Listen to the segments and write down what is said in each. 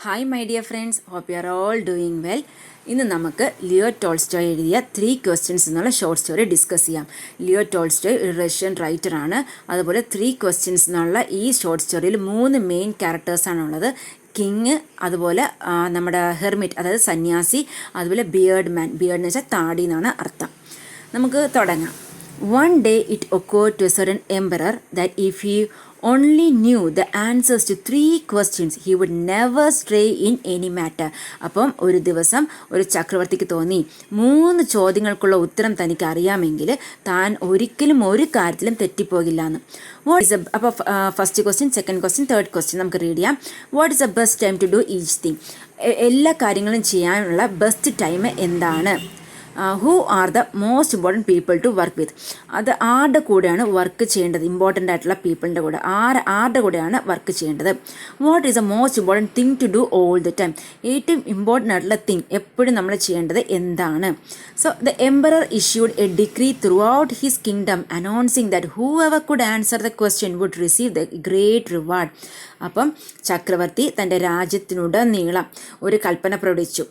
Hi my dear friends, hope you are all doing well. ഇന്ന് നമുക്ക് Leo Tolstoy എഴുതിയ 3 questions എന്നുള്ള short story discuss ചെയ്യാം. Leo Tolstoy ഒരു റഷ്യൻ റൈറ്ററാണ്. അതുപോലെ 3 ക്വസ്റ്റ്യൻസ് എന്നുള്ള ഈ ഷോർട്ട് സ്റ്റോറിയിൽ 3 മെയിൻ ക്യാരക്ടേഴ്സാണുള്ളത്. കിങ്, അതുപോലെ നമ്മുടെ ഹെർമിറ്റ് അതായത് സന്യാസി, അതുപോലെ ബിയേർഡ് മാൻ. ബിയേർഡ് എന്ന് വെച്ചാൽ താടി എന്നാണ് അർത്ഥം. നമുക്ക് തുടങ്ങാം. One day it occurred to a certain emperor that if he only knew the answers to 3 questions, he would never stray in any matter. അപ്പം ഒരു ദിവസം ഒരു ചക്രവർത്തിക്ക് തോന്നി 3 ചോദ്യങ്ങൾക്കുള്ള ഉത്തരം തനിക്ക് അറിയാമെങ്കിൽ താൻ ഒരിക്കലും ഒരു കാര്യത്തിലും തെറ്റിപ്പോകില്ല എന്ന്. വാട്ട് ഇസ് അപ്പോൾ first question, second question, third question നമുക്ക് റീഡ് ചെയ്യാം. What is a best time to do each thing? എല്ലാ കാര്യങ്ങളും ചെയ്യാനുള്ള ബെസ്റ്റ് ടൈം എന്താണ്? Who are the most important people to work with? അത് ആരുടെ കൂടെയാണ് വർക്ക് ചെയ്യേണ്ടത്? ഇമ്പോർട്ടൻ്റ് ആയിട്ടുള്ള പീപ്പിളിൻ്റെ കൂടെ ആരുടെ കൂടെയാണ് വർക്ക് ചെയ്യേണ്ടത്? What is the most important thing to do all the time? ഏറ്റവും ഇമ്പോർട്ടൻ്റ് ആയിട്ടുള്ള തിങ് എപ്പോഴും നമ്മൾ ചെയ്യേണ്ടത് എന്താണ്? So the emperor issued a decree throughout his kingdom announcing that whoever could answer the question would receive the great reward. അപ്പം ചക്രവർത്തി തൻ്റെ രാജ്യത്തിനുടനീളം ഒരു കൽപ്പന പ്രകടിപ്പിച്ചു.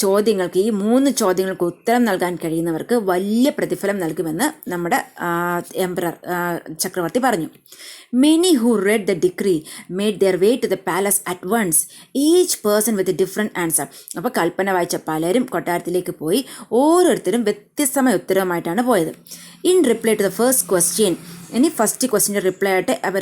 ചോദ്യങ്ങൾക്ക്, ഈ 3 ചോദ്യങ്ങൾക്ക് ഉത്തരം നൽകാൻ കഴിയുന്നവർക്ക് വലിയ പ്രതിഫലം നൽകുമെന്ന് നമ്മുടെ എംപറർ ചക്രവർത്തി പറഞ്ഞു. Many who read the decree made their way to the palace at once, each person with a different answer. അപ്പോൾ കൽപ്പന വായിച്ച പലരും കൊട്ടാരത്തിലേക്ക് പോയി. ഓരോരുത്തരും വ്യത്യസ്തമായ ഉത്തരവുമായിട്ടാണ് പോയത്. In reply to the first question, ഇനി ഫസ്റ്റ് ക്വസ്റ്റ്യൻ്റെ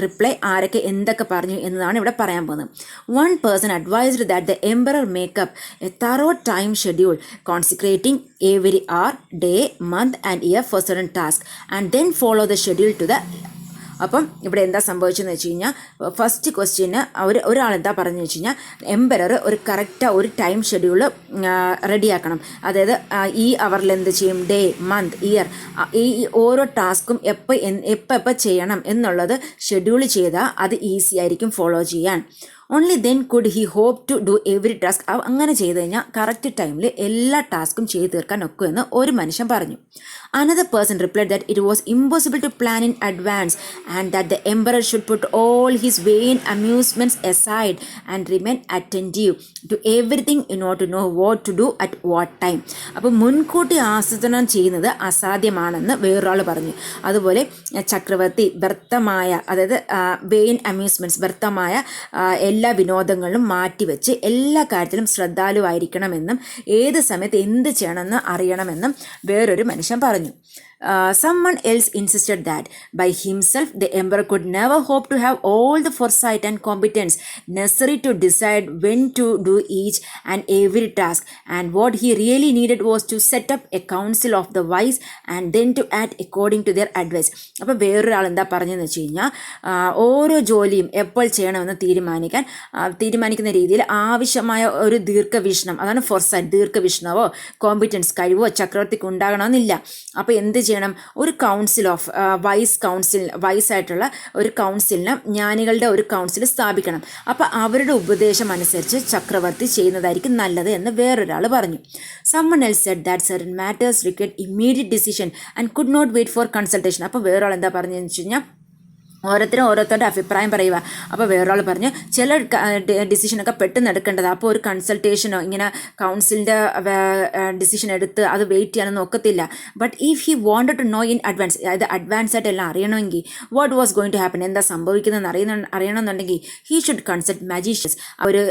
റിപ്ലൈ ആരൊക്കെ എന്തൊക്കെ പറഞ്ഞു എന്നതാണ് ഇവിടെ പറയാൻ പോകുന്നത്. One person advised that the emperor make up a thorough time schedule concentrating every hour, day, month and year for certain task and then follow the schedule to the. അപ്പം ഇവിടെ എന്താ സംഭവിച്ചതെന്ന് വെച്ച് കഴിഞ്ഞാൽ, ഫസ്റ്റ് ക്വസ്റ്റ്യന് ഒരാൾ എന്താ പറഞ്ഞു വെച്ച് കഴിഞ്ഞാൽ, എംപറർ ഒരു കറക്റ്റ് ഒരു ടൈം ഷെഡ്യൂൾ റെഡിയാക്കണം. അതായത് ഈ അവറിൽ എന്ത് ചെയ്യും, ഡേ, മന്ത്, ഇയർ, ഈ ഓരോ ടാസ്കും എപ്പോൾ ചെയ്യണം എന്നുള്ളത് ഷെഡ്യൂൾ ചെയ്താൽ അത് ഈസി ആയിരിക്കും ഫോളോ ചെയ്യാൻ. Only then could he hope to do every task. അങ്ങനെ ചെയ്ത് കഴിഞ്ഞാൽ കറക്റ്റ് ടൈമിൽ എല്ലാ ടാസ്കും ചെയ്ത് തീർക്കാൻ ഒക്കുമെന്ന് ഒരു മനുഷ്യൻ പറഞ്ഞു. Another person replied that it was impossible to plan in advance and that the emperor should put all his vain amusements aside and remain attentive to everything in order to know what to do at what time. അപ്പോൾ മുൻകൂട്ടി ആസൂത്രണം ചെയ്യുന്നത് അസാധ്യമാണെന്ന് വേറൊരാൾ പറഞ്ഞു. അതുപോലെ ചക്രവർത്തി വ്യർത്ഥമായ, അതായത് vein അമ്യൂസ്മെൻറ്റ്സ്, വ്യർത്ഥമായ എല്ലാ വിനോദങ്ങളിലും മാറ്റിവെച്ച് എല്ലാ കാര്യത്തിലും ശ്രദ്ധാലുവായിരിക്കണമെന്നും ഏത് സമയത്ത് എന്ത് ചെയ്യണമെന്ന് അറിയണമെന്നും വേറൊരു മനുഷ്യൻ പറഞ്ഞു. Someone else insisted that by himself the emperor could never hope to have all the foresight and competence necessary to decide when to do each and every task, and what he really needed was to set up a council of the wise and then to act according to their advice. അപ്പോൾ വേറൊരാൾ എന്താ പറഞ്ഞതെന്ന് വെച്ച് കഴിഞ്ഞാൽ, ഓരോ ജോലിയും എപ്പോൾ ചെയ്യണമെന്ന് തീരുമാനിക്കുന്ന രീതിയിൽ ആവശ്യമായ ഒരു ദീർഘവീക്ഷണം, അതാണ് ഫോർസൈറ്റ്, ദീർഘവീക്ഷണമോ കോമ്പിറ്റൻസ്, കഴിവോ ചക്രവർത്തിക്ക് ഉണ്ടാകണമെന്നില്ല. അപ്പോൾ എന്ത് ചെയ്യണം, ഒരു കൗൺസിൽ ഓഫ് വൈസായിട്ടുള്ള ഒരു കൗൺസിലിന്, ജ്ഞാനികളുടെ ഒരു കൗൺസിൽ സ്ഥാപിക്കണം. അപ്പോൾ അവരുടെ ഉപദേശം അനുസരിച്ച് ചക്രവർത്തി ചെയ്യുന്നതായിരിക്കും നല്ലത് എന്ന് വേറൊരാൾ പറഞ്ഞു. Someone else said that certain matters required immediate decision and could not wait for consultation. അപ്പോൾ വേറൊരാൾ എന്താ പറഞ്ഞതെന്ന് വെച്ച് കഴിഞ്ഞാൽ, ഓരോരുത്തരുടെ അഭിപ്രായം പറയുക. അപ്പോൾ വേറൊരാൾ പറഞ്ഞു, ചില ഡിസിഷനൊക്കെ പെട്ടെന്ന് എടുക്കേണ്ടത്, അപ്പോൾ ഒരു കൺസൾട്ടേഷനോ ഇങ്ങനെ കൗൺസിലിൻ്റെ ഡിസിഷൻ എടുത്ത് അത് വെയിറ്റ് ചെയ്യാനൊന്നും ഒക്കത്തില്ല. But if he wanted to know in advance, അതായത് അഡ്വാൻസ് ആയിട്ട് എല്ലാം അറിയണമെങ്കിൽ, what was going to happen, എന്താ സംഭവിക്കുന്നതെന്ന് അറിയണമെന്നുണ്ടെങ്കിൽ ഹി ഷുഡ് കൺസൾട്ട് മാജീഷ്യൻസ്, ഒരു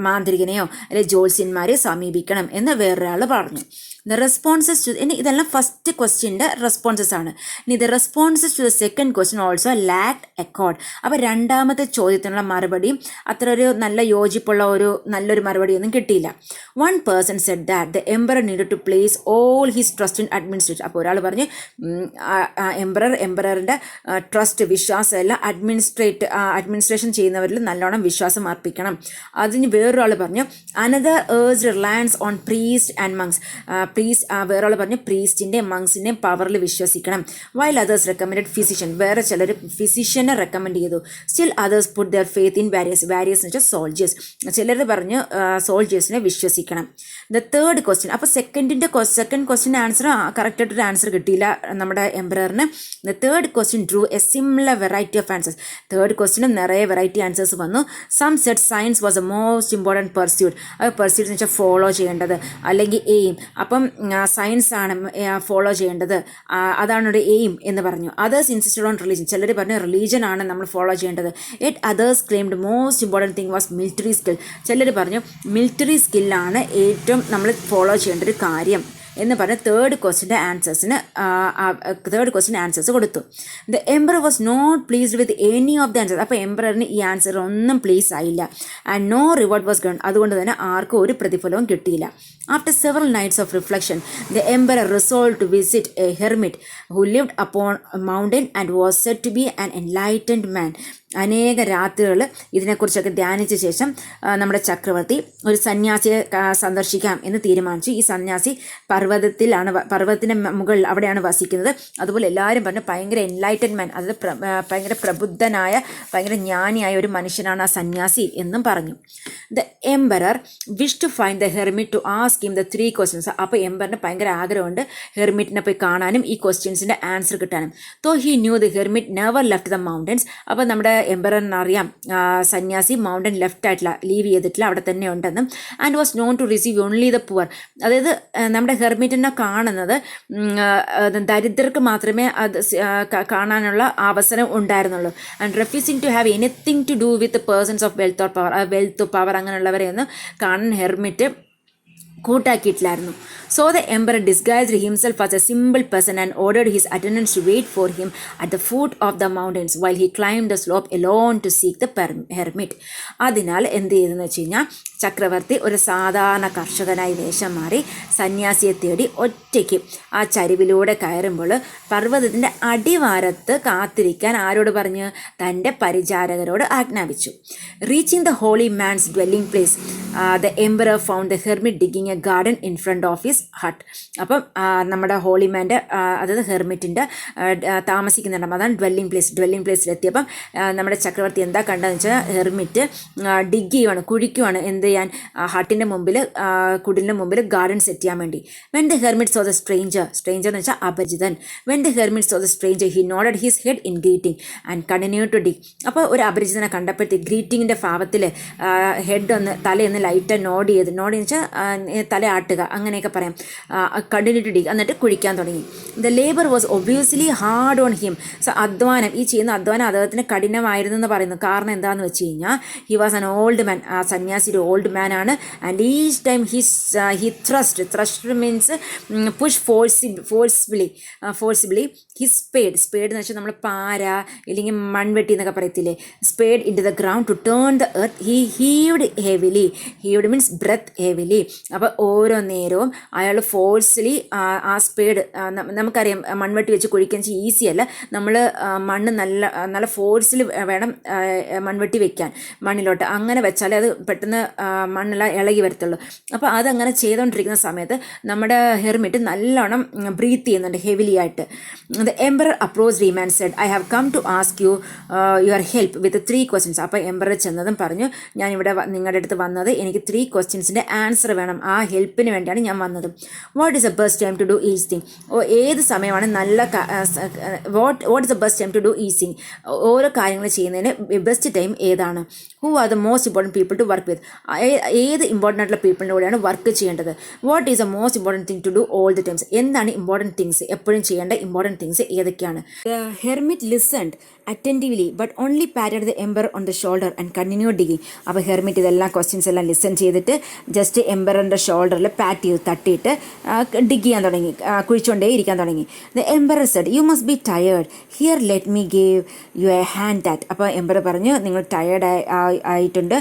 മാന്ത്രികനെയോ അല്ലെങ്കിൽ ജ്യോത്സ്യന്മാരെ സമീപിക്കണം എന്ന് വേറൊരാൾ പറഞ്ഞു. ദ റെസ്പോൺസസ് ടു, ഇനി ഇതെല്ലാം ഫസ്റ്റ് ക്വസ്റ്റ്യൻ്റെ റെസ്പോൺസസ് ആണ്. ഇനി the responses to the second question also lacked accord. അപ്പോൾ രണ്ടാമത്തെ ചോദ്യത്തിനുള്ള മറുപടിയും അത്ര ഒരു നല്ല യോജിപ്പുള്ള നല്ലൊരു മറുപടിയൊന്നും കിട്ടിയില്ല. One person said that the emperor needed to place all his trust in administration. അപ്പോൾ ഒരാൾ പറഞ്ഞു, എംപററിൻ്റെ ട്രസ്റ്റ്, വിശ്വാസം എല്ലാം അഡ്മിനിസ്ട്രേഷൻ ചെയ്യുന്നവരിൽ നല്ലോണം വിശ്വാസം അർപ്പിക്കണം. അതിന് വേറൊരാൾ പറഞ്ഞു, another's reliance on priest and monks. വേറെ പറഞ്ഞു പ്രീസ്റ്റിൻ്റെയും മങ്സിൻ്റെയും പവറിൽ വിശ്വസിക്കണം. വൈൽ അതേഴ്സ് റെക്കമെൻഡഡ് ഫിസിഷ്യൻ, വേറെ ചിലർ ഫിസിഷ്യനെ റെക്കമെൻഡ് ചെയ്തു. Still others put their faith in warriors എന്ന് വെച്ചാൽ സോൾജേഴ്സ്, ചിലർ പറഞ്ഞു സോൾജേഴ്സിനെ വിശ്വസിക്കണം. ദ തേർഡ് ക്വസ്റ്റ്യൻ, അപ്പോൾ സെക്കൻഡ് ക്വസ്റ്റ്യൻ ആൻസർ കറക്റ്റായിട്ടൊരു ആൻസർ കിട്ടിയില്ല നമ്മുടെ എംപററിന്. The third question drew a similar variety of answers, third ക്വസ്റ്റ്യനും നിറയെ വെറൈറ്റി ആൻസേഴ്സ് വന്നു. Some said science was a most important pursuit, അത് പെർസ്യൂട്ട് എന്ന് വെച്ചാൽ ഫോളോ ചെയ്യേണ്ടത് അല്ലെങ്കിൽ എയിം, അപ്പം സയൻസ് ആണ് ഫോളോ ചെയ്യേണ്ടത്, അതാണ് ഒരു എയിം എന്ന് പറഞ്ഞു. അതേഴ്സ് ഇൻസിസ്റ്റഡ് ഓൺ റിലീജിയൻ, ചിലർ പറഞ്ഞു റിലീജിയൻ ആണ് നമ്മൾ ഫോളോ ചെയ്യേണ്ടത്. Yet others claimed most important thing was military skill, ചിലർ പറഞ്ഞു മിലിറ്ററി സ്കില്ലാണ് ഏറ്റവും നമ്മൾ ഫോളോ ചെയ്യേണ്ട ഒരു കാര്യം എന്ന് പറഞ്ഞ് തേർഡ് ക്വസ്റ്റ്യൻ ആൻസേഴ്സ് കൊടുത്തു. The emperor was not pleased with any of the answers, അപ്പോൾ എംപററിന് ഈ ആൻസർ ഒന്നും പ്ലീസ് ആയില്ല. And no reward was given, അതുകൊണ്ട് തന്നെ ആർക്കും ഒരു പ്രതിഫലവും കിട്ടിയില്ല. After several nights of reflection, the emperor resolved to visit a hermit who lived upon a mountain and was said to be an enlightened man. അനേക രാത്രികൾ ഇതിനെക്കുറിച്ചൊക്കെ ധ്യാനിച്ച ശേഷം നമ്മുടെ ചക്രവർത്തി ഒരു സന്യാസിയെ സന്ദർശിക്കാം എന്ന് തീരുമാനിച്ചു. ഈ സന്യാസി പർവ്വതത്തിൻ്റെ മുകളിൽ അവിടെയാണ് വസിക്കുന്നത്. അതുപോലെ എല്ലാവരും പറഞ്ഞു ഭയങ്കര എൻലൈറ്റൻഡ് മാൻ, അതായത് ഭയങ്കര പ്രബുദ്ധനായ ഭയങ്കര ജ്ഞാനിയായ ഒരു മനുഷ്യനാണ് ആ സന്യാസി എന്നും പറഞ്ഞു. The emperor wish to find the hermit to ask him the 3 questions, അപ്പോൾ എംപറിന് ഭയങ്കര ആഗ്രഹമുണ്ട് ഹെർമിറ്റിനെ പോയി കാണാനും ഈ ക്വസ്റ്റ്യൻസിൻ്റെ ആൻസർ കിട്ടാനും. തോ he knew the hermit never left the mountains, അപ്പോൾ നമ്മുടെ എംപററിന് അറിയാം സന്യാസി മൗണ്ടൻ ലെഫ്റ്റ് ആയിട്ടില്ല, ലീവ് ചെയ്തിട്ടില്ല, അവിടെ തന്നെ ഉണ്ടെന്നും. And was known to receive only the poor, അതായത് നമ്മുടെ ഹെർമിറ്റിനെ കാണുന്നത് ദരിദ്രർക്ക് മാത്രമേ അത് കാണാനുള്ള അവസരം ഉണ്ടായിരുന്നുള്ളൂ. And refusing to have anything to do with persons of wealth or power അങ്ങനെയുള്ളവരെയൊന്നും കാണാൻ ഹെർമിറ്റ് കൂട്ടാക്കിയിട്ടില്ലായിരുന്നു. So the emperor disguised himself as a simple person and ordered his attendants to wait for him at the foot of the mountains while he climbed the slope alone to seek the hermit. അതിനാൽ എന്ത് ചെയ്തെന്ന് വെച്ച് കഴിഞ്ഞാൽ ചക്രവർത്തി ഒരു സാധാരണ കർഷകനായി വേഷം മാറി സന്യാസിയെ തേടി ഒറ്റയ്ക്ക് ആ ചരിവിലൂടെ കയറുമ്പോൾ പർവ്വതത്തിൻ്റെ അടിവാരത്ത് കാത്തിരിക്കാൻ ആരോട് പറഞ്ഞു? തൻ്റെ പരിചാരകരോട് ആജ്ഞാപിച്ചു. Reaching the holy man's dwelling place, the emperor found the hermit digging a garden in front of his hut. അപ്പം നമ്മുടെ ഹോളിമാൻ്റെ അതായത് ഹെർമിറ്റിൻ്റെ താമസിക്കുന്നുണ്ടാകും, അതാണ് ഡ്വെല്ലിംഗ് പ്ലേസിലെത്തിയപ്പം നമ്മുടെ ചക്രവർത്തി എന്താ കണ്ടതെന്ന് വെച്ചാൽ ഹെർമിറ്റ് ഡിഗ് ചെയ്യുവാണ്, കുഴിക്കുവാണ്, എന്ത് ചെയ്യാൻ? ഹട്ടിൻ്റെ മുമ്പിൽ കുടിലിൻ്റെ മുമ്പിൽ ഗാർഡൻ സെറ്റ് ചെയ്യാൻ വേണ്ടി. When the hermit saw the stranger എന്ന് വെച്ചാൽ അപരിചിതൻ. When the hermit saw the stranger he nodded his head in greeting and continue to dig. അപ്പോൾ ഒരു അപരിചിതനെ കണ്ടപ്പോഴത്തേക്ക് ഗ്രീറ്റിങ്ങിൻ്റെ ഭാവത്തിൽ തലയൊന്ന് ലൈറ്റ് നോഡ് എന്ന് വെച്ചാൽ തല ആട്ടുക അങ്ങനെയൊക്കെ പറയാം. കണ്ടിന്യൂ ടു ഡിഗ്, എന്നിട്ട് കുഴിക്കാൻ തുടങ്ങി. The labour was obviously hard on him. So അധ്വാനം, ഈ ചെയ്യുന്ന അധ്വാനം അദ്ദേഹത്തിന് കഠിനമായിരുന്നു എന്ന് പറയുന്നു. കാരണം എന്താണെന്ന് വെച്ച് കഴിഞ്ഞാൽ he was an old man, ആ സന്യാസി ഒരു ഓൾഡ് മാൻ ആണ്. And each time he thrust means push forcibly his spade എന്ന് വെച്ചാൽ നമ്മൾ പാര ഇല്ലെങ്കിൽ മൺവെട്ടി എന്നൊക്കെ പറയത്തില്ലേ, spade into the ground to turn the earth. Heaved means breath heavily. അപ്പോൾ ഓരോ നേരവും അയാൾ ഫോഴ്സ്ലി ആ സ്പേഡ്, നമുക്കറിയാം മൺവെട്ടി വെച്ച് കുഴിക്കാൻ ഈസി അല്ല, നമ്മൾ മണ്ണ് നല്ല ഫോഴ്സിൽ വേണം മൺവെട്ടി വെക്കാൻ മണ്ണിലോട്ട്, അങ്ങനെ വെച്ചാലേ അത് പെട്ടെന്ന് മണ്ണെല്ലാം ഇളകി വരത്തുള്ളൂ. അപ്പോൾ അതങ്ങനെ ചെയ്തുകൊണ്ടിരിക്കുന്ന സമയത്ത് നമ്മുടെ ഹെർമിറ്റ് നല്ലോണം ബ്രീത്ത് ചെയ്യുന്നുണ്ട് ഹെവിലി ആയിട്ട്. The emperor approached him and said I have come to ask you your help with 3 questions. അപ്പോൾ എംപറർ ചെന്നതും പറഞ്ഞു ഞാനിവിടെ നിങ്ങളുടെ അടുത്ത് വന്നത് എനിക്ക് 3 ക്വസ്റ്റ്യൻസിൻ്റെ ആൻസർ വേണം, ആ ഹെൽപ്പിന് വേണ്ടിയാണ് ഞാൻ വന്നത്. What is the best time to do each thing, ഏത് സമയമാണ് നല്ല what is the best time to do each thing, ഓരോ കാര്യങ്ങൾ ചെയ്യുന്നതിന് ബെസ്റ്റ് ടൈം ഏതാണ്? Who are the most important people to work with, ഏത് ഇമ്പോർട്ടൻ്റ് ആയിട്ടുള്ള പീപ്പിളിൻ്റെ കൂടെയാണ് വർക്ക് ചെയ്യേണ്ടത്? What is the most important thing to do all the times, എന്താണ് ഇമ്പോർട്ടൻറ്റ് തിങ്സ്, എപ്പോഴും ചെയ്യേണ്ട ഇമ്പോർട്ടൻറ്റ് തിങ്സ് ഏതൊക്കെയാണ്? The hermit listened attentively but only patted the emperor on the shoulder and continue digging. അപ്പോൾ hermit ഇതെല്ലാം questions എല്ലാം listen ചെയ്തിട്ട് just എംപററിൻ്റെ ഷോൾഡറിൽ പാറ്റ് ചെയ്ത് തട്ടിയിട്ട് ഡിഗ് ചെയ്യാൻ തുടങ്ങി, കുഴിച്ചുകൊണ്ടേ ഇരിക്കാൻ തുടങ്ങി. The emperor said you must be tired here let me give you a hand that. അപ്പോൾ എംപറർ പറഞ്ഞു നിങ്ങൾ ടയേർഡ് ആയിട്ടുണ്ട്,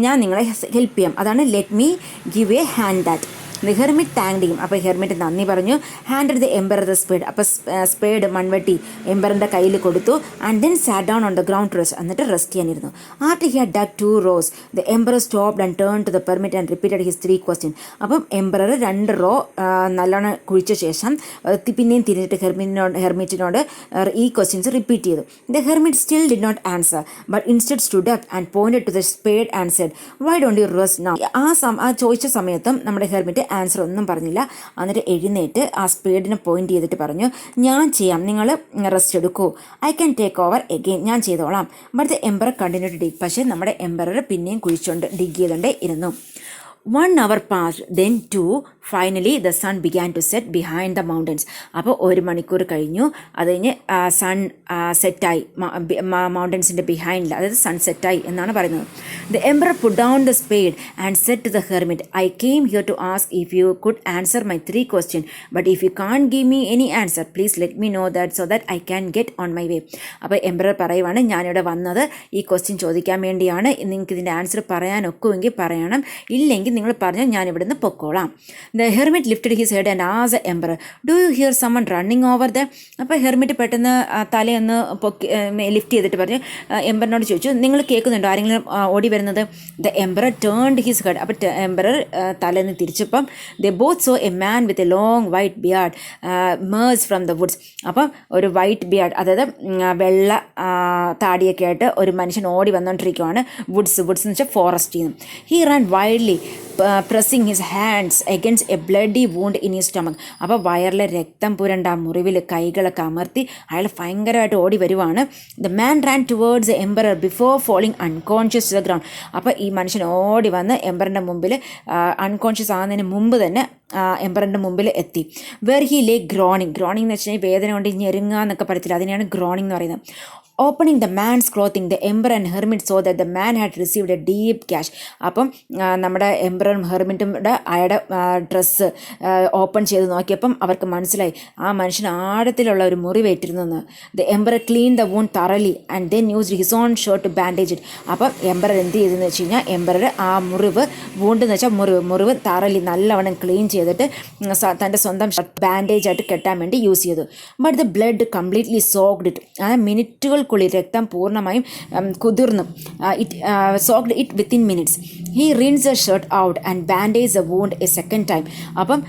ഞാൻ നിങ്ങളെ ഹെൽപ്പ് ചെയ്യാം, അതാണ് let me give a hand that. The hermit thanked him. അപ്പോൾ ഹെർമിറ്റ് നന്ദി പറഞ്ഞു. Handed the emperor the spade. അപ്പോൾ സ്പേഡ് മൺവെട്ടി എംപറിൻ്റെ കയ്യിൽ കൊടുത്തു. And then sat down on the ground rest. എന്നിട്ട് റെസ്റ്റ് ചെയ്യാനിരുന്നു. After he had dug 2 rows the emperor stopped and turn to the permit and repeated his 3 questions. അപ്പം emperor 2 row നല്ലോണം കുഴിച്ച ശേഷം പിന്നെയും തിരിഞ്ഞിട്ട് ഹെർമിറ്റിനോട് ഈ ക്വസ്റ്റ്യൻസ് റിപ്പീറ്റ് ചെയ്തു. The hermit still did not answer but instead stood up and pointed to the spade and said why don't you rest now. ആ ചോദിച്ച സമയത്തും നമ്മുടെ ഹെർമിറ്റ് ആൻസർ ഒന്നും പറഞ്ഞില്ല. എന്നിട്ട് എഴുന്നേറ്റ് ആ സ്പേഡിനെ പോയിന്റ് ചെയ്തിട്ട് പറഞ്ഞു, ഞാൻ ചെയ്യാം, നിങ്ങൾ റെസ്റ്റ് എടുക്കൂ, I can take over again, ഞാൻ ചെയ്തോളാം. But the emperor continue to dig. പക്ഷേ നമ്മുടെ എംപറർ പിന്നെയും ഡിഗ് ചെയ്തുകൊണ്ടേ ഇരുന്നു. 1 hour passed, then 2. Finally the sun began to set behind the mountains. അപ്പോൾ 1 മണിക്കൂർ കഴിഞ്ഞു. അത് കഴിഞ്ഞ് സൺ സെറ്റായി മൗണ്ടൻസിൻ്റെ ബിഹൈൻഡിൽ, അതായത് സൺ സെറ്റായി എന്നാണ് പറയുന്നത്. The emperor put down the spade and set to the hermit, I came here to ask if you could answer my 3 questions, but if you can't give me any answer please let me know that so that I can get on my way. അപ്പോൾ emperor പറയുവാണ്, ഞാനിവിടെ വന്നത് ഈ question ചോദിക്കാൻ വേണ്ടിയാണ്. നിങ്ങൾക്ക് ഇതിൻ്റെ answer പറയാനൊക്കുമെങ്കിൽ പറയണം, ഇല്ലെങ്കിൽ നിങ്ങൾ പറഞ്ഞാൽ ഞാൻ ഇവിടുന്ന് പൊക്കോളാം. The hermit lifted his head and asked the emperor, do you hear someone running over there? അപ്പോൾ ഹെർമിറ്റ് പെട്ടെന്ന് തലയൊന്ന് ലിഫ്റ്റ് ചെയ്തിട്ട് പറഞ്ഞു, എംപറിനോട് ചോദിച്ചു, നിങ്ങൾ കേൾക്കുന്നുണ്ടോ ആരെങ്കിലും ഓടി വരുന്നത്? The emperor turned his head. അപ്പോൾ എംപറർ തലന്ന് തിരിച്ചപ്പം the both saw a man with a long white beard emerge from the woods. അപ്പം ഒരു വൈറ്റ് ബിയാർഡ്, അതായത് വെള്ള താടിയൊക്കെ ആയിട്ട് ഒരു മനുഷ്യൻ ഓടി വന്നുകൊണ്ടിരിക്കുവാണ്. വുഡ്സ് എന്ന് വെച്ചാൽ ഫോറസ്റ്റിൽ നിന്ന്. He ran wildly pressing his hands against a bloody wound in his stomach. അപ്പോൾ വയറിലെ രക്തം പുരണ്ട ആ മുറിവിൽ കൈകളൊക്കെ അമർത്തി അയാൾ ഭയങ്കരമായിട്ട് ഓടി വരുവാണ്. The man ran towards a emperor before falling unconscious to the ground. അപ്പോൾ ഈ മനുഷ്യൻ ഓടി വന്ന് എംപറിൻ്റെ മുമ്പിൽ അൺകോൺഷ്യസ് ആകുന്നതിന് മുമ്പ് തന്നെ എംപറിൻ്റെ മുമ്പിൽ എത്തി. വെർ ഹി ലേ ഗ്രോണിങ് എന്ന് വെച്ച് കഴിഞ്ഞാൽ വേദന കൊണ്ട് ഞെരുങ്ങുക എന്നൊക്കെ പറയത്തില്ല, അതിനെയാണ് ഗ്രോണിങ് എന്ന് പറയുന്നത്. Opening the man's clothing, the emperor and hermit saw that the man had received a deep gash. അപ്പം നമ്മുടെ എംപററും ഹെർമിറ്റും അയാളുടെ ഡ്രസ്സ് ഓപ്പൺ ചെയ്ത് നോക്കിയപ്പം അവർക്ക് മനസ്സിലായി ആ മനുഷ്യൻ ആഴത്തിലുള്ള ഒരു മുറിവേറ്റിരുന്നെന്ന്. The emperor clean the wound thoroughly and then used his own shirt to bandage it. അപ്പം എംപറർ എന്ത് ചെയ്തെന്ന് വെച്ച് കഴിഞ്ഞാൽ എംപറർ ആ വൂണ്ട് എന്ന് വെച്ചാൽ മുറിവ് തറലി നല്ലവണ്ണം ക്ലീൻ ചെയ്തിട്ട് തൻ്റെ സ്വന്തം ബാൻഡേജ് ആയിട്ട് കെട്ടാൻ വേണ്ടി യൂസ് ചെയ്തു. But the blood completely soaked it. ആ മിനിറ്റുകൾക്കുള്ളിൽ രക്തം പൂർണ്ണമായും കുതിർന്നു. Soaked it within minutes. He rinse the shirt out and bandage the wound a second time. അപ്പം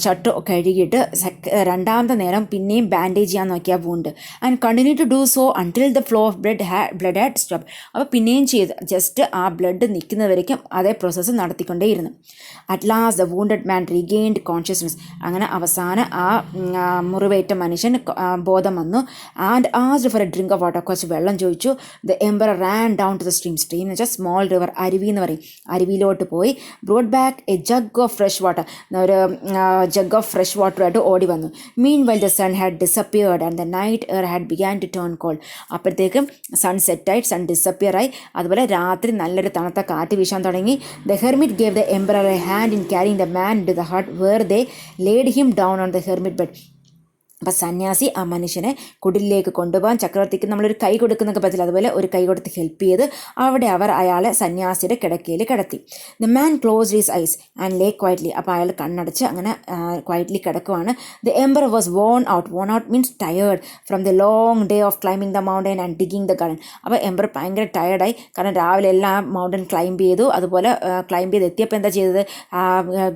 ഷർട്ട് കഴുകിയിട്ട് രണ്ടാമത്തെ നേരം പിന്നെയും ബാൻഡേജ് ചെയ്യാൻ നോക്കിയ wound. And continue to do so until the flow of blood had stop. അപ്പോൾ പിന്നെയും ചെയ്ത് ജസ്റ്റ് ആ ബ്ലഡ് നിൽക്കുന്നവരേക്കും അതേ പ്രോസസ്സ് നടത്തിക്കൊണ്ടേയിരുന്നു. At last the wounded man regained consciousness. അങ്ങനെ അവസാനം ആ മുറിവേറ്റ മനുഷ്യൻ ബോധം വന്നു. And asked for a drink of water. കുറച്ച് വെള്ളം ചോദിച്ചു. The emperor ran down to the stream എന്ന് വെച്ചാൽ സ്മോൾ റിവർ, അരുവി എന്ന് പറയും, അരുവിയിലോട്ട് പോയി brought back a jug of fresh water, ഒരു ജഗ് ഓഫ് ഫ്രഷ് വാട്ടറായിട്ട് ഓടി വന്നു. Meanwhile the sun had disappeared and the night air had began to turn cold. അപ്പോഴത്തേക്കും സൺ സെറ്റായി, സൺ ഡിസപ്പിയറായി, അതുപോലെ രാത്രി നല്ലൊരു തണുത്ത കാറ്റ് വീശാൻ തുടങ്ങി. The hermit gave the emperor a hand in carrying the man to the hut where they laid him down on the hermit bed. അപ്പോൾ സന്യാസി ആ മനുഷ്യനെ കുടിലേക്ക് കൊണ്ടുപോകാൻ ചക്രവർത്തിക്ക് നമ്മളൊരു കൈ കൊടുക്കുന്നൊക്കെ പറ്റില്ല, അതുപോലെ ഒരു കൈ കൊടുത്ത് ഹെൽപ്പ് ചെയ്ത് അവിടെ അവർ അയാളെ സന്യാസിയുടെ കിടക്കയിൽ കിടത്തി. The man closed his eyes and lay quietly. അപ്പോൾ അയാൾ കണ്ണടച്ച് അങ്ങനെ ക്വയറ്റ്ലി കിടക്കുവാണ്. The emperor was worn out means tired from the long day of climbing the mountain and digging the garden. അപ്പോൾ എംപറർ ഭയങ്കര ടയേർഡായി, കാരണം രാവിലെ എല്ലാം മൗണ്ടൻ ക്ലൈംബ് ചെയ്തു, അതുപോലെ ക്ലൈംബ് ചെയ്ത് എത്തിയപ്പോൾ എന്താ ചെയ്തത്,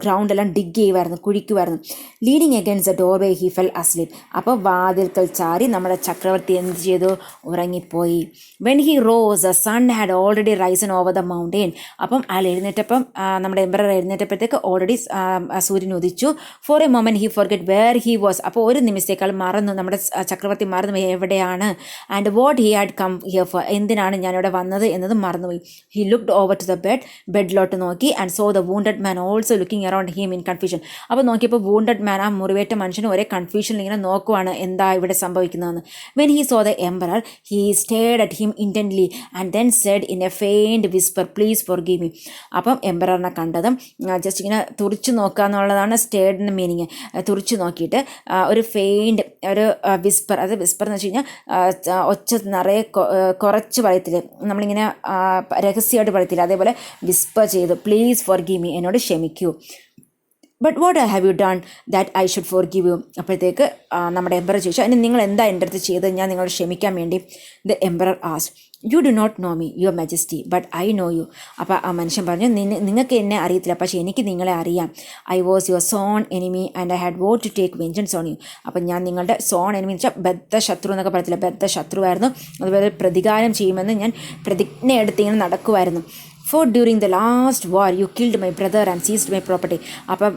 ഗ്രൗണ്ടെല്ലാം ഡിഗ് ചെയ്യുമായിരുന്നു, കുഴിക്കുമായിരുന്നു. Leading against the doorway he fell asleep. അപ്പോൾ വാതിൽക്കൽ ചാരി നമ്മുടെ ചക്രവർത്തി എന്ത് ചെയ്തു, ഉറങ്ങിപ്പോയി. When he rose the sun had already risen over the mountain. അപ്പം അയാൾ എഴുന്നേറ്റപ്പം നമ്മുടെ എംപറർ എഴുന്നേറ്റപ്പോഴത്തേക്ക് ഓൾറെഡി സൂര്യൻ ഉദിച്ചു. For a moment he forget where he was. അപ്പോൾ ഒരു നിമിഷത്തേക്കാൾ മറന്നു, നമ്മുടെ ചക്രവർത്തി മറന്നു എവിടെയാണ്. And what he had come here for, എന്തിനാണ് ഞാനിവിടെ വന്നത് എന്നത് മറന്നുപോയി. He looked over to the ബെഡിലോട്ട് നോക്കി and so the wounded man also looking around him in confusion. അപ്പോൾ നോക്കിയപ്പോൾ വൂണ്ടഡ് മാൻ, ആ മുറിവേറ്റ മനുഷ്യന് ഒരേ കൺഫ്യൂഷനിൽ ഇങ്ങനെ നോക്കുവാണ് എന്താ ഇവിടെ സംഭവിക്കുന്നതെന്ന്. When he saw the emperor he stared at him intently and then said in a faint whisper please forgive me. അപ്പം എംപററിനെ കണ്ടതും ജസ്റ്റ് ഇങ്ങനെ തുറിച്ച് നോക്കുക എന്നുള്ളതാണ് സ്റ്റേർഡിൻ്റെ മീനിങ്. തുറിച്ച് നോക്കിയിട്ട് ഒരു ഫെയിൻഡ് ഒരു വിസ്പർ, അത് വിസ്പർ എന്ന് വെച്ച് കഴിഞ്ഞാൽ ഒച്ച നിറയെ കുറച്ച് പറയത്തില്ല, നമ്മളിങ്ങനെ രഹസ്യമായിട്ട് പറയത്തില്ല, അതേപോലെ വിസ്പർ ചെയ്തു പ്ലീസ് ഫോർഗീവ് മീ, എന്നോട് ക്ഷമിക്കൂ. But what have you done that I should forgive you. അപ്പോഴത്തേക്ക് നമ്മുടെ എംബറർ ചോദിച്ചു, അതിന് നിങ്ങൾ എന്താ എൻ്റെ അടുത്ത് ചെയ്തത് ഞാൻ നിങ്ങളോട് ക്ഷമിക്കാൻ വേണ്ടി. The emperor asked, you do not know me your majesty but I know you. അപ്പോൾ ആ മനുഷ്യൻ പറഞ്ഞു, നിങ്ങൾക്ക് എന്നെ അറിയത്തില്ല, പക്ഷേ എനിക്ക് നിങ്ങളെ അറിയാം. I was your sworn enemy and I had vowed to take vengeance on you. അപ്പം ഞാൻ നിങ്ങളുടെ സോൺ എനിമി എന്ന് വെച്ചാൽ ബദ്ധ ശത്രു എന്നൊക്കെ പറയത്തില്ല, ബദ്ധ ശത്രുവായിരുന്നു. അതുപോലെ പ്രതികാരം ചെയ്യുമെന്ന് ഞാൻ പ്രതിജ്ഞ എടുത്ത് ഇങ്ങനെ നടക്കുമായിരുന്നു. For during the last war you killed my brother and seized my property. അപ്പം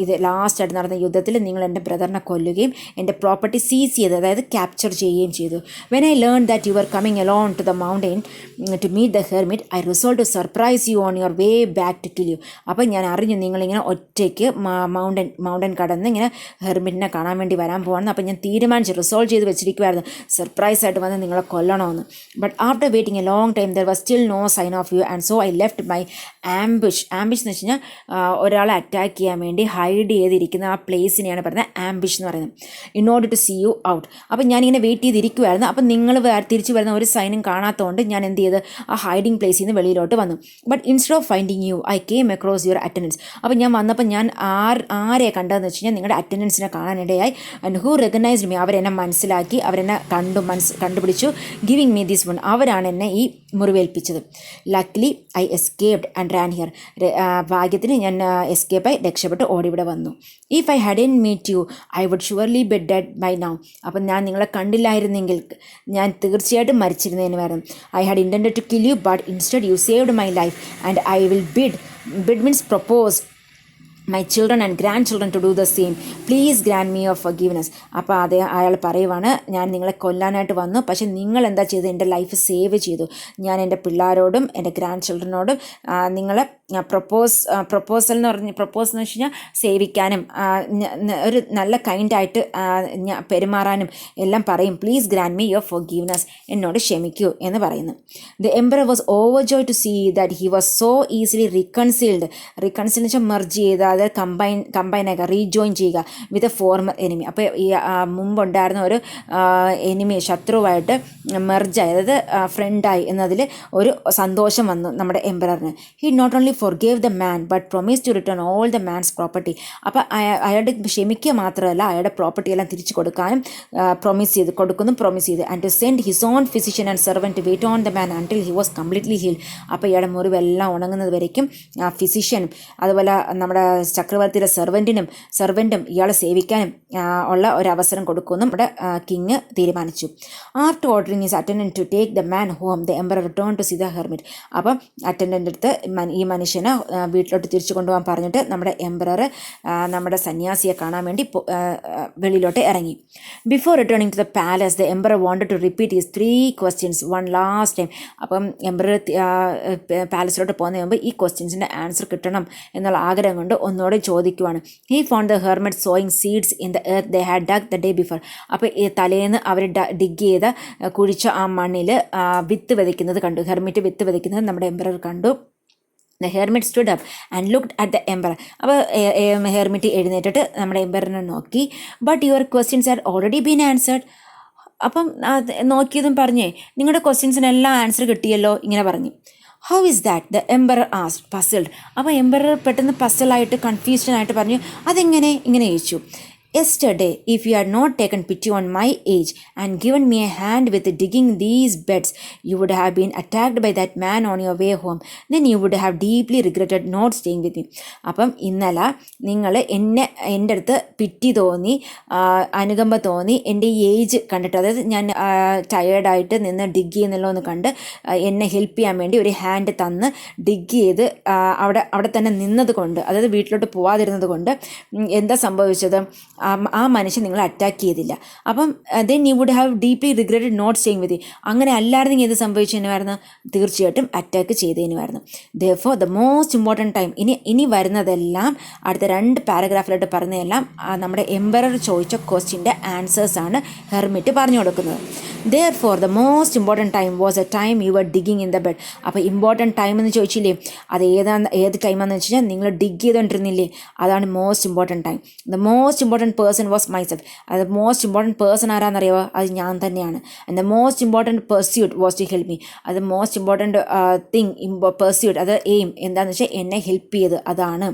ഇത് ലാസ്റ്റായിട്ട് നടന്ന യുദ്ധത്തിൽ നിങ്ങൾ എൻ്റെ ബ്രദറിനെ കൊല്ലുകയും എൻ്റെ പ്രോപ്പർട്ടി സീസ് ചെയ്ത്, അതായത് ക്യാപ്ചർ ചെയ്യുകയും ചെയ്തു. When I learned that you were coming alone to the mountain to meet the hermit, I resolved to surprise you on your way back to kill you. അപ്പം ഞാൻ അറിഞ്ഞു നിങ്ങളിങ്ങനെ ഒറ്റയ്ക്ക് മൗണ്ടൻ കടന്ന് ഇങ്ങനെ ഹെർമിറ്റിനെ കാണാൻ വേണ്ടി വരാൻ പോകണമെന്ന്. അപ്പം ഞാൻ തീരുമാനിച്ച് റിസോൾവ് ചെയ്ത് വെച്ചിരിക്കുമായിരുന്നു സർപ്രൈസായിട്ട് വന്ന് നിങ്ങളെ കൊല്ലണമെന്ന്. But after waiting a long time there was still no sign of you and so I left my ambush. Ambush എന്ന് വെച്ച് കഴിഞ്ഞാൽ ഒരാളെ അറ്റാക്ക് ചെയ്യാൻ വേണ്ടി ഹൈഡ് ചെയ്തിരിക്കുന്ന ആ പ്ലേസിനെയാണ് പറയുന്നത് ആംബിഷ് എന്ന് പറയുന്നത്. In order to see you out. അപ്പം ഞാനിങ്ങനെ വെയിറ്റ് ചെയ്തിരിക്കുമായിരുന്നു. അപ്പം നിങ്ങൾ തിരിച്ചു വരുന്ന ഒരു സൈനും കാണാത്തതുകൊണ്ട് ഞാൻ എന്ത് ചെയ്ത് ആ ഹൈഡിങ് പ്ലേസിൽ നിന്ന് വെളിയിലോട്ട് വന്നു. But instead of finding you I came across your attendants. അപ്പം ഞാൻ വന്നപ്പോൾ ഞാൻ ആരെ കണ്ടതെന്ന് വെച്ച് കഴിഞ്ഞാൽ നിങ്ങളുടെ അറ്റൻഡൻസിനെ കാണാനിടയായി. ആൻഡ് ഹൂ റെക്കഗ്നൈസ്ഡ് മീ, അവരെന്നെ മനസ്സിലാക്കി, അവരെന്നെ കണ്ടുപിടിച്ചു. ഗിവിങ് മീ ദിസ് വൺ, അവരാണ് എന്നെ ഈ മുറിവേൽപ്പിച്ചത്. Luckily I escaped and ran here. ഭാഗ്യത്തിന് ഞാൻ എസ്കേപ്പായി രക്ഷപ്പെട്ട് ഓടിവിടെ വന്നു. If I hadn't meet you I would surely be dead by now. അപ്പം ഞാൻ നിങ്ങളെ കണ്ടില്ലായിരുന്നെങ്കിൽ ഞാൻ തീർച്ചയായിട്ടും മരിച്ചിരുന്നതിനുമായിരുന്നു. I had intended to kill you but instead you saved my life and I will bid means propose my children and grandchildren to do the same. Please grant me of forgiveness. അപ്പോൾ അയാൾ പറയുവാണ്, ഞാൻ നിങ്ങളെ കൊല്ലാനായിട്ട് വന്നു, പക്ഷേ നിങ്ങൾ എന്താ ചെയ്തത്, എൻ്റെ ലൈഫ് സേവ് ചെയ്തു. ഞാൻ എൻ്റെ പിള്ളേരോടും എൻ്റെ ഗ്രാൻഡ് ചിൽഡ്രനോടും നിങ്ങളെ പ്രപ്പോസ് എന്ന് വെച്ച് കഴിഞ്ഞാൽ സേവിക്കാനും ഒരു നല്ല കൈൻഡായിട്ട് പെരുമാറാനും എല്ലാം പറയും. Please grant me your forgiveness, എന്നോട് ക്ഷമിക്കൂ എന്ന് പറയുന്നു. The emperor was overjoy to see that he was so easily reconciled എന്ന് വെച്ചാൽ മെർജ് ചെയ്ത്, അതായത് കമ്പൈൻ ആക്കുക, റീജോയിൻ ചെയ്യുക വിത്ത് എ ഫോർമർ എനിമി. അപ്പോൾ ഈ മുമ്പുണ്ടായിരുന്ന ഒരു എനിമി ശത്രുവായിട്ട് മെർജായി, അതായത് ഫ്രണ്ടായി എന്നതിൽ ഒരു സന്തോഷം വന്നു നമ്മുടെ എംപററിന്. He not only forgave the man but promised to return all the man's property. അപ്പോൾ അയാളുടെ ക്ഷമിക്കുക മാത്രമല്ല അയാളുടെ പ്രോപ്പർട്ടി എല്ലാം തിരിച്ചു കൊടുക്കാനും പ്രോമിസ് ചെയ്ത് and to send his own physician and servant to wait on the man until he was completely healed. അപ്പോൾ ഇയാളുടെ മുറിവെല്ലാം ഉണങ്ങുന്നത് വരയ്ക്കും ഫിസിഷ്യനും അതുപോലെ നമ്മുടെ ചക്രവർത്തിയുടെ സെർവൻറ്റും ഇയാളെ സേവിക്കാനും ഉള്ള ഒരവസരം കൊടുക്കുമെന്നും നമ്മുടെ കിങ് തീരുമാനിച്ചു. After ordering his attendant to take the man home the emperor return to see the hermit. അപ്പം അറ്റൻഡൻ്റ് അടുത്ത് ഈ മനുഷ്യനെ വീട്ടിലോട്ട് തിരിച്ചു കൊണ്ടുപോകാൻ പറഞ്ഞിട്ട് നമ്മുടെ എംപറർ നമ്മുടെ സന്യാസിയെ കാണാൻ വേണ്ടി വെളിയിലോട്ട് ഇറങ്ങി. Before returning to the palace the emperor wanted to repeat his 3 questions one last time. അപ്പം എംപറർ പാലസിലോട്ട് പോകുന്നതിന് മുമ്പ് ഈ ക്വസ്റ്റ്യൻസിൻ്റെ ആൻസർ കിട്ടണം എന്നുള്ള ആഗ്രഹം കൊണ്ട് ഒന്നുകൂടെ ചോദിക്കുവാണ്. He found the hermit sowing seeds in the earth they had dug the day before. അപ്പോൾ ഈ തലേന്ന് അവർ ഡിഗ് ചെയ്ത കുഴിച്ച ആ മണ്ണിൽ വിത്ത് വിതയ്ക്കുന്നത് കണ്ടു. ഹെർമിറ്റ് വിത്ത് വിതയ്ക്കുന്നത് നമ്മുടെ എംപറർ കണ്ടു. The hermit stood up and looked at the emperor. അപ്പോൾ ഹെർമിറ്റ് എഴുന്നേറ്റിട്ട് നമ്മുടെ എംപററിനെ നോക്കി. But your questions are already been answered. അപ്പം നോക്കിയതും പറഞ്ഞേ, നിങ്ങളുടെ ക്വസ്റ്റ്യൻസിനെല്ലാം ആൻസർ കിട്ടിയല്ലോ ഇങ്ങനെ പറഞ്ഞു. How is that the emperor asked puzzled. അപ്പോൾ എംപറർ പെട്ടെന്ന് പസിലായിട്ട് കൺഫ്യൂഷനായിട്ട് പറഞ്ഞു, അതെങ്ങനെ ഇങ്ങനെ ചോദിച്ചു. Yesterday, if you had not taken pity on my age and given me a hand with digging these beds, you would have been attacked by that man on your way home. Then you would have deeply regretted not staying with me. അപ്പം ഇന്നലെ നിങ്ങൾ എൻ്റെ അടുത്ത് പിറ്റി തോന്നി, അനുകമ്പ തോന്നി, എൻ്റെ ഈ ഏജ് കണ്ടിട്ട്, അതായത് ഞാൻ ടയേർഡായിട്ട് നിന്ന് ഡിഗ് ചെയ്യുന്നല്ലോ എന്ന് കണ്ട് എന്നെ ഹെൽപ്പ് ചെയ്യാൻ വേണ്ടി ഒരു ഹാൻഡ് തന്ന് ഡിഗ് ചെയ്ത് അവിടെ തന്നെ നിന്നത് കൊണ്ട്, അതായത് വീട്ടിലോട്ട് പോവാതിരുന്നത് കൊണ്ട് എന്താ സംഭവിച്ചത്, ആ മനുഷ്യൻ നിങ്ങളെ അറ്റാക്ക് ചെയ്തില്ല. അപ്പം then you would have deeply regretted not staying with. അങ്ങനെ അല്ലായിരുന്നെങ്കിൽ എന്ത് സംഭവിച്ചതിനുമായിരുന്നു, തീർച്ചയായിട്ടും അറ്റാക്ക് ചെയ്തതിനുമായിരുന്നു. Therefore the most important time, ഇനി വരുന്നതെല്ലാം അടുത്ത 2 പാരഗ്രാഫിലോട്ട് പറഞ്ഞതെല്ലാം നമ്മുടെ എംപറർ ചോദിച്ച ക്വസ്റ്റ്യൻ്റെ ആൻസേഴ്സാണ് ഹെർമിറ്റ് പറഞ്ഞു കൊടുക്കുന്നത്. Therefore the most important time was a time you were digging in the bed. അപ്പോൾ ഇമ്പോർട്ടൻറ്റ് ടൈം എന്ന് ചോദിച്ചില്ലേ, അത് ഏത് ടൈമാണെന്ന് വെച്ച് കഴിഞ്ഞാൽ നിങ്ങൾ ഡിഗ് ചെയ്തുകൊണ്ടിരുന്നില്ലേ, അതാണ് most important time. The most important person was myself. അത് മോസ്റ്റ് ഇമ്പോർട്ടൻറ്റ് പേഴ്സൺ ആരാന്നറിയാമോ, അത് ഞാൻ തന്നെയാണ്. And the most important pursuit was to help me. അത് മോസ്റ്റ് ഇമ്പോർട്ടൻറ്റ് തിങ് പെർസ്യൂട്ട്, അത് എയിം എന്താണെന്ന് വെച്ചാൽ എന്നെ ഹെൽപ്പ് ചെയ്ത്, അതാണ്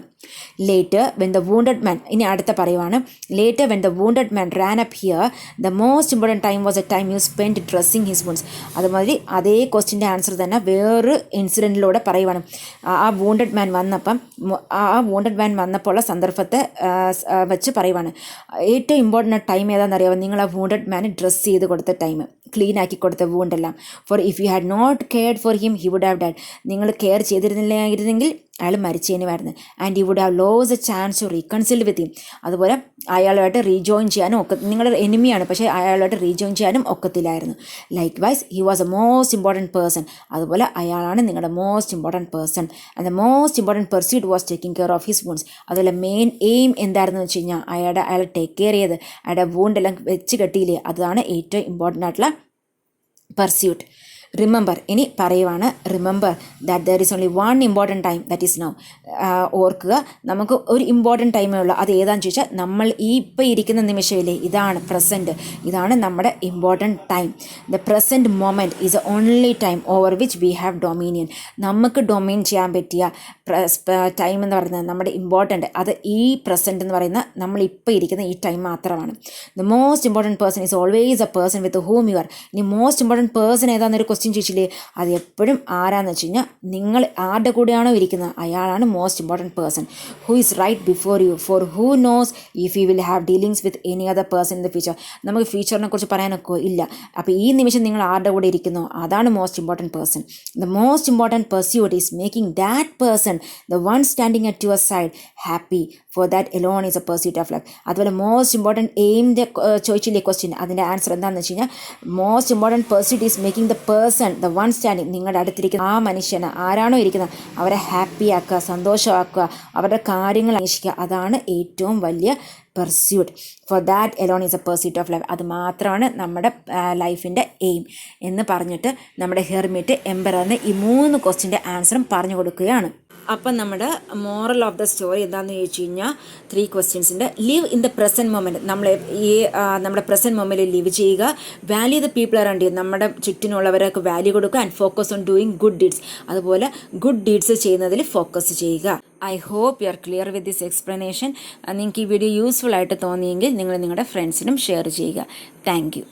Later, when the wounded man, ഇനി അടുത്ത പറയുവാണ്, later when the wounded man ran up here, the most important time was a time you spent dressing his wounds. അതുമാതിരി അതേ ക്വസ്റ്റിൻ്റെ ആൻസർ തന്നെ വേറൊരു ഇൻസിഡൻറ്റിലൂടെ പറയുവാണ്. ആ വൂണ്ടഡ് മാൻ വന്നപ്പോൾ സന്ദർഭത്തെ വെച്ച് പറയുവാണ്. ഏറ്റവും ഇമ്പോർട്ടൻ്റ് ടൈം ഏതാണെന്നറിയാമോ? നിങ്ങൾ ആ വൂണ്ടഡ് മാന് ഡ്രസ്സ് ചെയ്ത് കൊടുത്ത ടൈം, ക്ലീൻ ആക്കി കൊടുത്ത വൂണ്ടെല്ലാം. For if you had not cared for him he would have died. നിങ്ങൾ കെയർ ചെയ്തിരുന്നില്ലായിരുന്നെങ്കിൽ അയാൾ മരിച്ചേനുമായിരുന്നു. And you would have lose a chance to reconcile with him. അതുപോലെ അയാളുമായിട്ട് റീജോയിൻ ചെയ്യാനും നിങ്ങളുടെ എനിമിയാണ്, പക്ഷേ അയാളുമായിട്ട് റീജോയിൻ ചെയ്യാനും ഒക്കത്തില്ലായിരുന്നു. Likewise he was a most important person. അതുപോലെ അയാളാണ് നിങ്ങളുടെ most important person. And the most important pursuit was taking care of his wounds. അതുപോലെ മെയിൻ എയിം എന്തായിരുന്നു വെച്ച് കഴിഞ്ഞാൽ അയാളെ ടേക്ക് കെയർ ചെയ്ത് അയാളുടെ വൂണ്ടെല്ലാം വെച്ച് കെട്ടിയില്ലേ, അതാണ് ഏറ്റവും ഇമ്പോർട്ടൻ്റ് ആയിട്ടുള്ള പർസ്യൂട്ട്. റിമെമ്പർ, ഇനി പറയുവാണ്, remember that there is only one important time that is now. ഓർക്കുക, നമുക്ക് ഒരു ഇമ്പോർട്ടൻറ്റ് ടൈമേ ഉള്ളൂ. അത് ഏതാണെന്ന് ചോദിച്ചാൽ നമ്മൾ ഈ ഇപ്പോൾ ഇരിക്കുന്ന നിമിഷമില്ലേ, ഇതാണ് പ്രസൻറ്റ്, ഇതാണ് നമ്മുടെ important time. The present moment is A only time over which we have dominion. നമുക്ക് ഡൊമൈൻ ചെയ്യാൻ പറ്റിയ ടൈം എന്ന് പറയുന്നത് നമ്മുടെ ഇമ്പോർട്ടൻറ്റ്, അത് ഈ പ്രസൻറ്റ് എന്ന് പറയുന്ന നമ്മളിപ്പോൾ ഇരിക്കുന്ന ഈ ടൈം മാത്രമാണ്. The most important person is always A person with whom you are. ഇനി മോസ്റ്റ് ഇമ്പോർട്ടൻറ്റ് പേഴ്സൺ ഏതാണെന്നൊരു ചോദിച്ചില്ലേ, അത് എപ്പോഴും ആരാന്ന് വെച്ച് കഴിഞ്ഞാൽ നിങ്ങൾ ആരുടെ കൂടെയാണോ ഇരിക്കുന്നത് അയാളാണ് most important person. Who is right before you, for who knows if you will have dealings with any other person in the future. നമുക്ക് ഫ്യൂച്ചറിനെ കുറിച്ച് പറയാനൊക്കെ ഇല്ല. അപ്പോൾ ഈ നിമിഷം നിങ്ങൾ ആരുടെ കൂടെ ഇരിക്കുന്നോ അതാണ് most important person. The most important pursuit is making that person the one standing at your side happy. For that Elon is A pursuit of life. അതുപോലെ മോസ്റ്റ് ഇമ്പോർട്ടൻറ്റ് എയിമിൻ്റെ ചോദിച്ചില്ലേ ക്വസ്റ്റ്യൻ, അതിൻ്റെ ആൻസർ എന്താണെന്ന് വെച്ച് കഴിഞ്ഞാൽ most important pursuit is making the person the one standing. നിങ്ങളുടെ അടുത്തിരിക്കുന്ന ആ മനുഷ്യന് ആരാണോ ഇരിക്കുന്നത് അവരെ ഹാപ്പി ആക്കുക, സന്തോഷമാക്കുക, അവരുടെ കാര്യങ്ങൾ അന്വേഷിക്കുക, അതാണ് ഏറ്റവും വലിയ pursuit. For that Elon is A pursuit of life. അത് മാത്രമാണ് നമ്മുടെ ലൈഫിൻ്റെ എയിം എന്ന് പറഞ്ഞിട്ട് നമ്മുടെ ഹെർമിറ്റ് എംപററിന് ഈ 3 ക്വസ്റ്റിൻ്റെ ആൻസറും പറഞ്ഞു കൊടുക്കുകയാണ്. അപ്പം നമ്മുടെ മോറൽ ഓഫ് ദ സ്റ്റോറി എന്താണെന്ന് ചോദിച്ചു കഴിഞ്ഞാൽ 3 ക്വസ്റ്റ്യൻസിൻ്റെ live in the present moment. നമ്മുടെ പ്രസൻറ്റ് മൊമെൻറ്റിൽ ലിവ് ചെയ്യുക. Value the people around you. നമ്മുടെ ചുറ്റിനുള്ളവരൊക്കെ വാല്യൂ കൊടുക്കുക. And focus on doing good deeds. അതുപോലെ ഗുഡ് ഡീഡ്സ് ചെയ്യുന്നതിൽ ഫോക്കസ് ചെയ്യുക. I hope you are clear with this explanation. നിങ്ങൾക്ക് ഈ വീഡിയോ യൂസ്ഫുൾ ആയിട്ട് തോന്നിയെങ്കിൽ നിങ്ങൾ നിങ്ങളുടെ ഫ്രണ്ട്സിനും ഷെയർ ചെയ്യുക. Thank you.